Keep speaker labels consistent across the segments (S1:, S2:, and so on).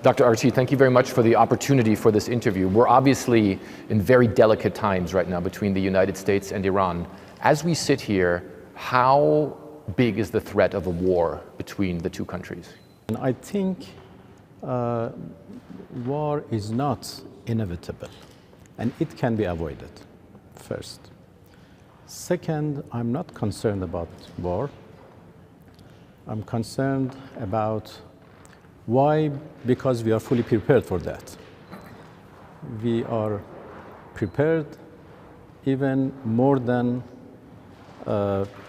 S1: Dr. Archi, thank you very much for the opportunity for this interview. We're obviously in very delicate times right now between the United States and Iran. As we sit here, how big is the threat of a war between the two countries?
S2: I think war is not inevitable, and it can be avoided, first. Second, I'm not concerned about war. I'm concerned about why, because we are fully prepared for that. We are prepared even more than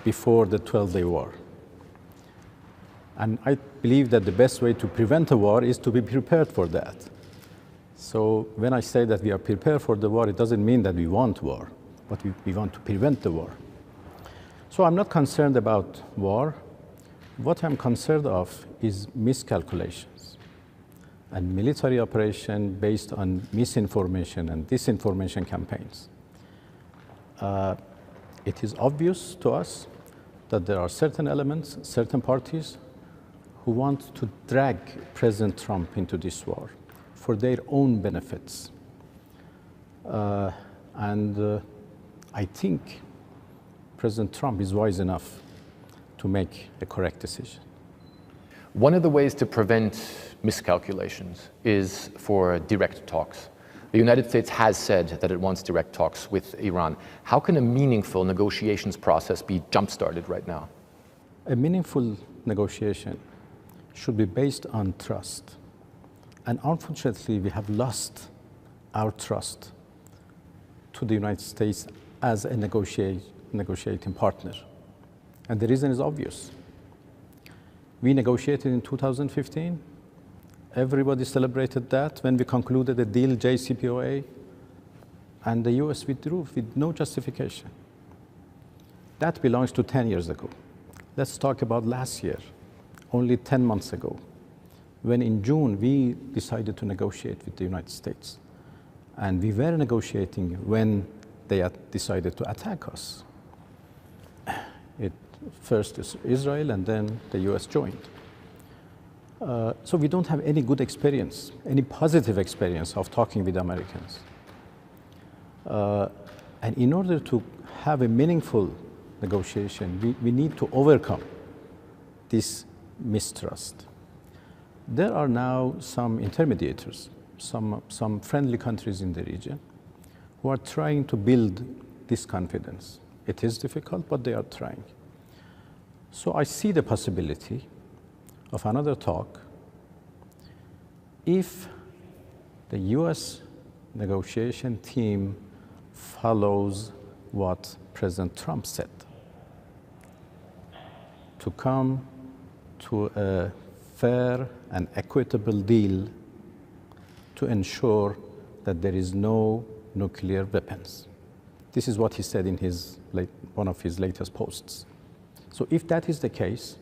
S2: before the 12-day war. And I believe that the best way to prevent a war is to be prepared for that. So when I say that we are prepared for the war, it doesn't mean that we want war, but we want to prevent the war. So I'm not concerned about war. What I'm concerned of is miscalculations and military operation based on misinformation and disinformation campaigns. It is obvious to us that there are certain elements, certain parties who want to drag President Trump into this war for their own benefits. I think President Trump is wise enough to make a correct decision.
S1: One of the ways to prevent miscalculations is for direct talks. The United States has said that it wants direct talks with Iran. How can a meaningful negotiations process be jump-started right now?
S2: A meaningful negotiation should be based on trust. And unfortunately, we have lost our trust to the United States as a negotiating partner. And the reason is obvious. We negotiated in 2015. Everybody celebrated that when we concluded the deal JCPOA, and the US withdrew with no justification. That belongs to 10 years ago. Let's talk about last year, only 10 months ago, when in June we decided to negotiate with the United States. And we were negotiating when they had decided to attack us. First is Israel, and then the US joined. So we don't have any good experience, any positive experience of talking with Americans. And in order to have a meaningful negotiation, we need to overcome this mistrust. There are now some intermediators, some friendly countries in the region who are trying to build this confidence. It is difficult, but they are trying. So I see the possibility of another talk if the US negotiation team follows what President Trump said, to come to a fair and equitable deal to ensure that there is no nuclear weapons. This is what he said in one of his latest posts. So if that is the case,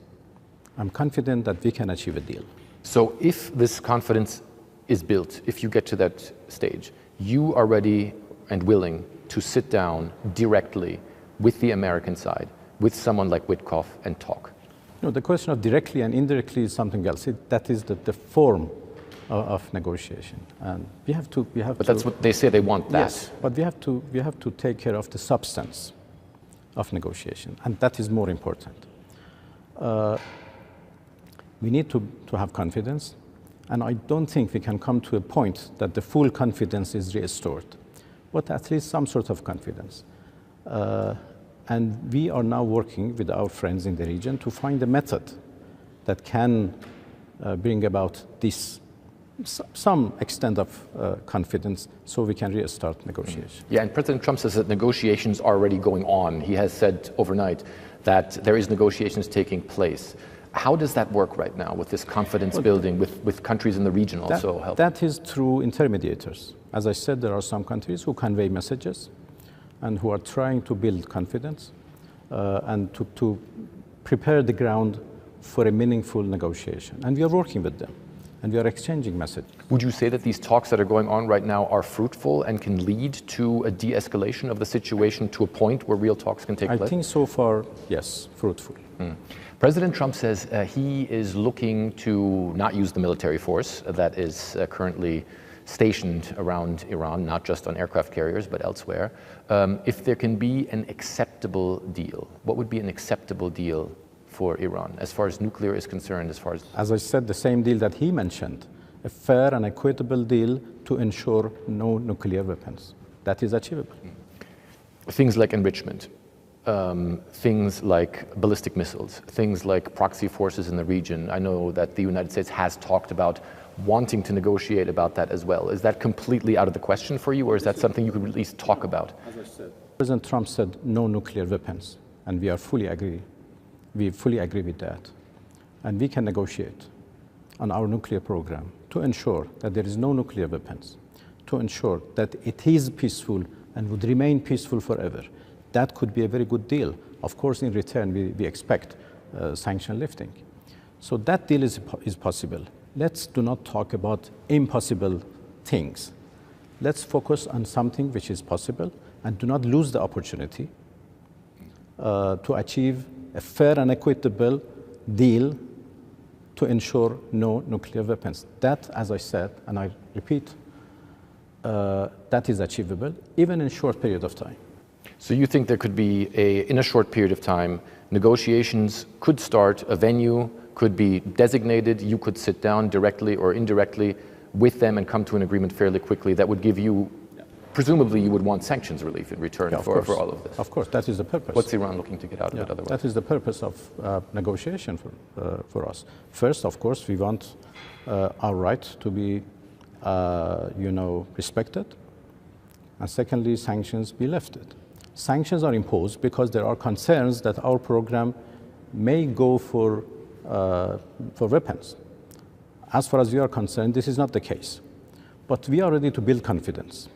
S2: I'm confident that we can achieve a deal.
S1: So if this confidence is built, if you get to that stage, you are ready and willing to sit down directly with the American side, with someone like Witkoff, and talk?
S2: No, the question of directly and indirectly is something else. That is the form of negotiation, and we have to.
S1: But that's what they say. They want that.
S2: Yes, but we have to take care of the substance of negotiation, and that is more important. We need to have confidence, and I don't think we can come to a point that the full confidence is restored, but at least some sort of confidence. And we are now working with our friends in the region to find a method that can bring about this some extent of confidence so we can restart negotiations.
S1: Yeah, and President Trump says that negotiations are already going on. He has said overnight that there is negotiations taking place. How does that work right now with this confidence building, with countries in the region also helping?
S2: That is through intermediators. As I said, there are some countries who convey messages and who are trying to build confidence and to prepare the ground for a meaningful negotiation. And we are working with them. and we are exchanging messages.
S1: Would you say that these talks that are going on right now are fruitful and can lead to a de-escalation of the situation to a point where real talks can take place?
S2: I think so far, yes, fruitful.
S1: President Trump says he is looking to not use the military force that is currently stationed around Iran, not just on aircraft carriers, but elsewhere. If there can be an acceptable deal, what would be an acceptable deal for Iran, as far as nuclear is concerned, as
S2: I said, the same deal that he mentioned, a fair and equitable deal to ensure no nuclear weapons. That is achievable.
S1: Things like enrichment, things like ballistic missiles, things like proxy forces in the region. I know that the United States has talked about wanting to negotiate about that as well. Is that completely out of the question for you, or is that something you could at least talk about?
S2: As I said, President Trump said no nuclear weapons, and we fully agree with that. And we can negotiate on our nuclear program to ensure that there is no nuclear weapons, to ensure that it is peaceful and would remain peaceful forever. That could be a very good deal. Of course, in return, we expect sanction lifting. So that deal is possible. Let's do not talk about impossible things. Let's focus on something which is possible and do not lose the opportunity to achieve a fair and equitable deal to ensure no nuclear weapons. That, as I said, and I repeat, that is achievable, even in a short period of time.
S1: So you think there could be, in a short period of time, negotiations could start, a venue could be designated, you could sit down directly or indirectly with them and come to an agreement fairly quickly that would give you, presumably you would want sanctions relief in return for all of this.
S2: Of course, that is the purpose.
S1: What's Iran looking to get out of it otherwise?
S2: That is the purpose of negotiation for us. First, of course, we want our right to be, respected. And secondly, sanctions be lifted. Sanctions are imposed because there are concerns that our program may go for weapons. As far as we are concerned, this is not the case. But we are ready to build confidence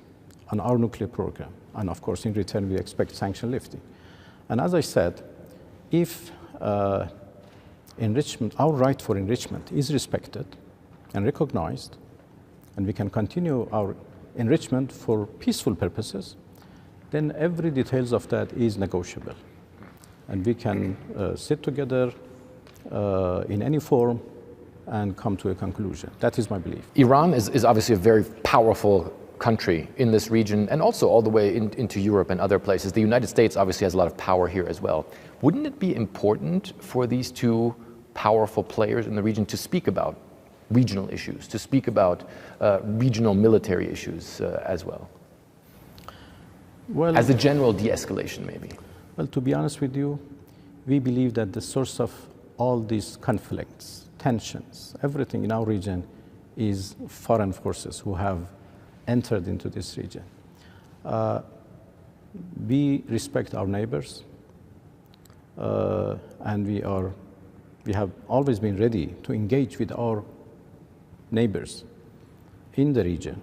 S2: on our nuclear program. And of course, in return, we expect sanction lifting. And as I said, if enrichment, our right for enrichment is respected and recognized, and we can continue our enrichment for peaceful purposes, then every details of that is negotiable. And we can sit together in any forum and come to a conclusion. That is my belief.
S1: Iran is obviously a very powerful country in this region and also all the way into Europe and other places. The United States obviously has a lot of power here as well. Wouldn't it be important for these two powerful players in the region to speak about regional issues, to speak about regional military issues as well? Well, as a general de-escalation, maybe.
S2: Well, to be honest with you, we believe that the source of all these conflicts, tensions, everything in our region is foreign forces who have entered into this region. We respect our neighbors, and we have always been ready to engage with our neighbors in the region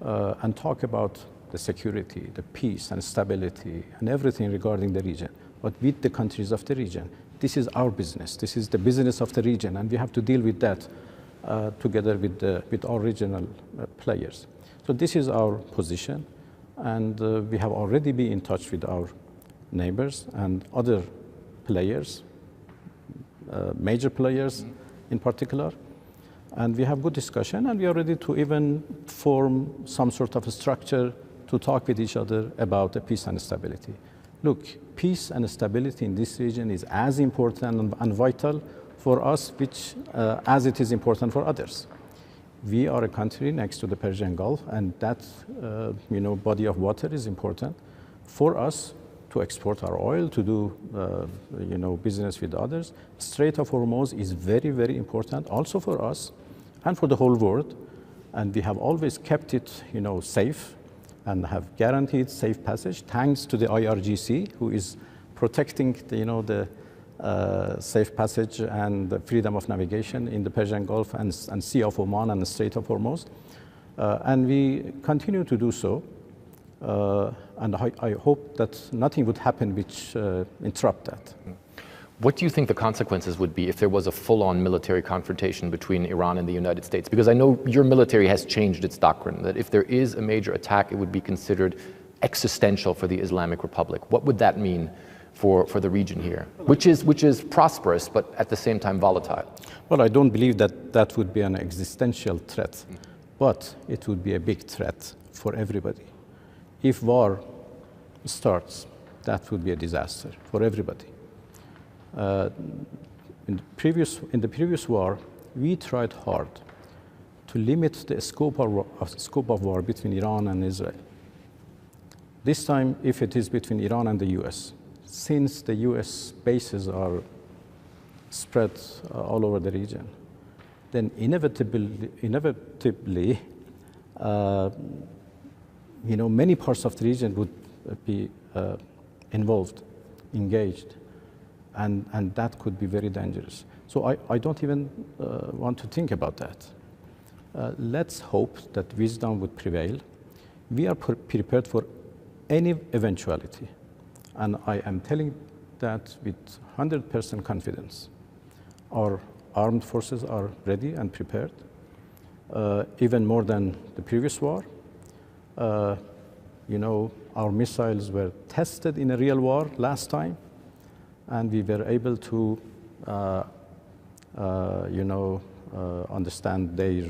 S2: and talk about the security, the peace and stability and everything regarding the region, but with the countries of the region. This is our business. This is the business of the region, and we have to deal with that together with our regional players. So this is our position, and we have already been in touch with our neighbors and other players, major players in particular, and we have good discussion, and we are ready to even form some sort of a structure to talk with each other about the peace and stability. Look, peace and stability in this region is as important and vital for us as it is important for others. We are a country next to the Persian Gulf, and that body of water is important for us to export our oil, to do business with others. Strait of Hormuz is very, very important also for us and for the whole world, and we have always kept it safe and have guaranteed safe passage thanks to the IRGC, who is protecting the safe passage and the freedom of navigation in the Persian Gulf and Sea of Oman and the Strait of Hormuz. And we continue to do so. And I hope that nothing would happen which interrupt that.
S1: What do you think the consequences would be if there was a full-on military confrontation between Iran and the United States? Because I know your military has changed its doctrine, that if there is a major attack, it would be considered existential for the Islamic Republic. What would that mean for the region here, which is prosperous, but at the same time volatile?
S2: Well, I don't believe that that would be an existential threat, but it would be a big threat for everybody. If war starts, that would be a disaster for everybody. In the previous war, we tried hard to limit the scope of war between Iran and Israel. This time, if it is between Iran and the US, since the US bases are spread all over the region, then inevitably many parts of the region would be involved, engaged, and that could be very dangerous. So I don't even want to think about that. Let's hope that wisdom would prevail. We are prepared for any eventuality, and I am telling that with 100% confidence. Our armed forces are ready and prepared, even more than the previous war. Our missiles were tested in a real war last time, and we were able to, understand their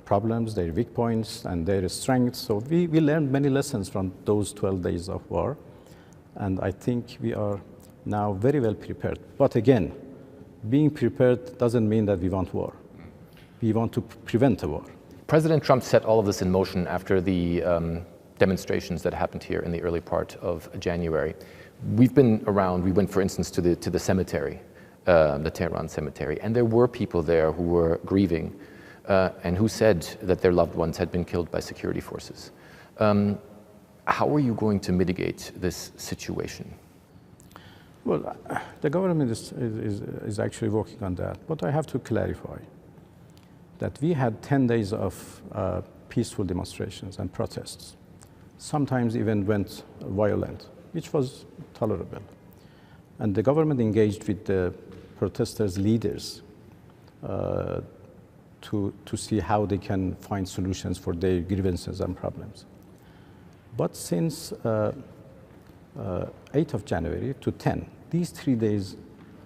S2: problems, their weak points, and their strengths. So we learned many lessons from those 12 days of war, and I think we are now very well prepared. But again, being prepared doesn't mean that we want war. We want to prevent a war.
S1: President Trump set all of this in motion after the demonstrations that happened here in the early part of January. We've been around, we went, for instance, to the cemetery, the Tehran cemetery, and there were people there who were grieving and who said that their loved ones had been killed by security forces. How are you going to mitigate this situation?
S2: Well, the government is actually working on that, but I have to clarify that we had 10 days of peaceful demonstrations and protests. Sometimes even went violent, which was tolerable. And the government engaged with the protesters' leaders to see how they can find solutions for their grievances and problems. But since 8th of January to 10, these 3 days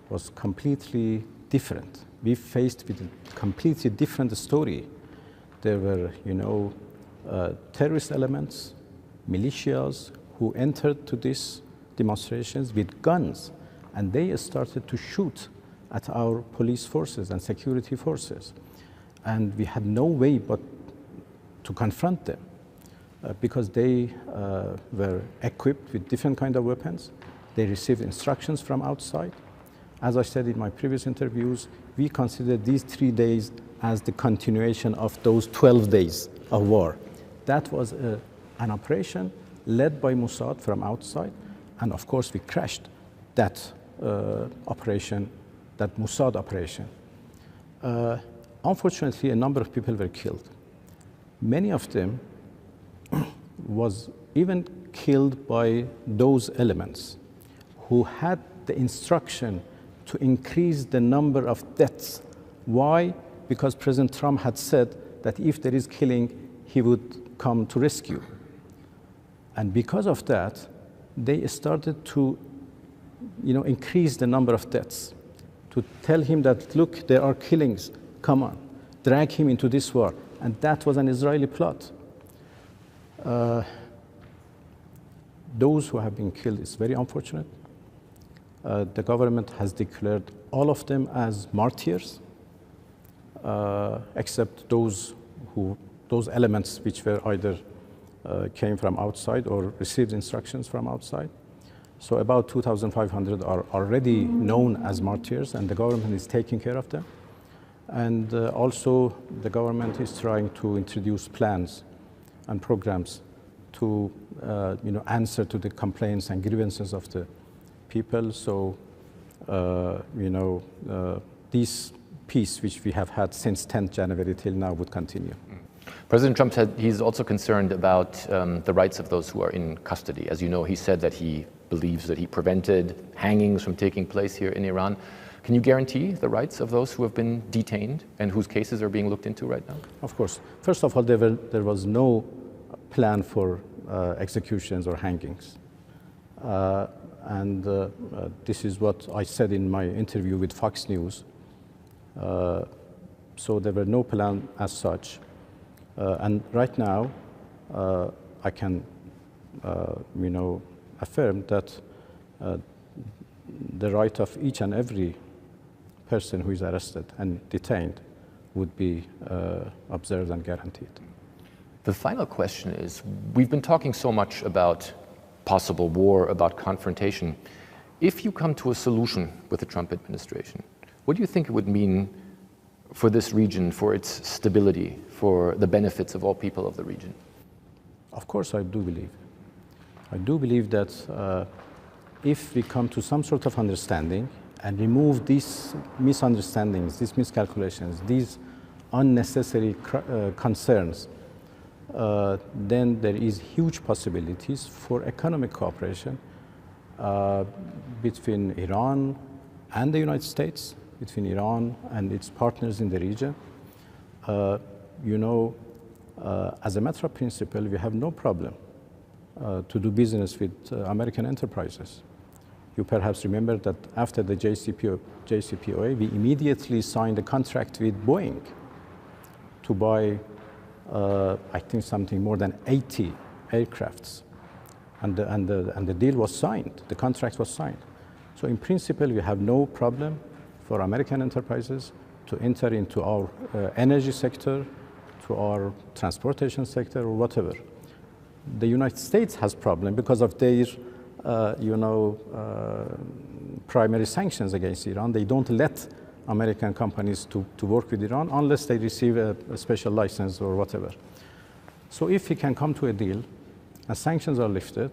S2: was completely different. We faced with a completely different story. There were, terrorist elements, militias who entered to these demonstrations with guns, and they started to shoot at our police forces and security forces. And we had no way but to confront them because they were equipped with different kinds of weapons. They received instructions from outside. As I said in my previous interviews, we consider these 3 days as the continuation of those 12 days of war. That was an operation led by Mossad from outside, and of course we crashed that operation, that Mossad operation. Unfortunately, a number of people were killed. Many of them was even killed by those elements who had the instruction to increase the number of deaths. Why? Because President Trump had said that if there is killing, he would come to rescue. And because of that, they started to increase the number of deaths, to tell him that, look, there are killings, come on, drag him into this war. And that was an Israeli plot. Those who have been killed is very unfortunate. The government has declared all of them as martyrs, except those elements which were either came from outside or received instructions from outside. So about 2,500 are already known as martyrs, and the government is taking care of them. And also the government is trying to introduce plans and programs to answer to the complaints and grievances of the people. So this peace which we have had since 10th January till now would continue.
S1: President Trump said he's also concerned about the rights of those who are in custody. As you know, he said that he believes that he prevented hangings from taking place here in Iran. Can you guarantee the rights of those who have been detained and whose cases are being looked into right now?
S2: Of course. First of all, there was no plan for executions or hangings. This is what I said in my interview with Fox News. So there were no plan as such. And right now, I can, affirm that the right of each and every person who is arrested and detained would be observed and guaranteed.
S1: The final question is, we've been talking so much about possible war, about confrontation. If you come to a solution with the Trump administration, what do you think it would mean for this region, for its stability, for the benefits of all people of the region?
S2: Of course, I do believe. I do believe that if we come to some sort of understanding and remove these misunderstandings, these miscalculations, these unnecessary concerns, then there is huge possibilities for economic cooperation between Iran and the United States, between Iran and its partners in the region. As a matter of principle, we have no problem to do business with American enterprises. You perhaps remember that after the JCPOA, we immediately signed a contract with Boeing to buy, I think, something more than 80 aircrafts. And the deal was signed, the contract was signed. So in principle, we have no problem for American enterprises to enter into our energy sector, to our transportation sector, or whatever. The United States has problem because of their primary sanctions against Iran. They don't let American companies to work with Iran unless they receive a special license or whatever. So if we can come to a deal and sanctions are lifted,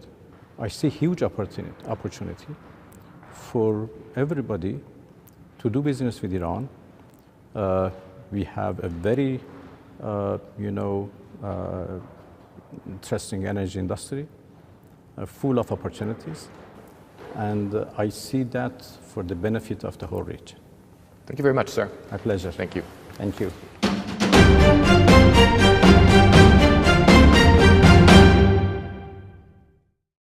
S2: I see huge opportunity for everybody to do business with Iran. We have a very, interesting energy industry, full of opportunities, and I see that for the benefit of the whole region.
S1: Thank you very much, sir.
S2: My pleasure.
S1: Thank you.
S2: Thank you.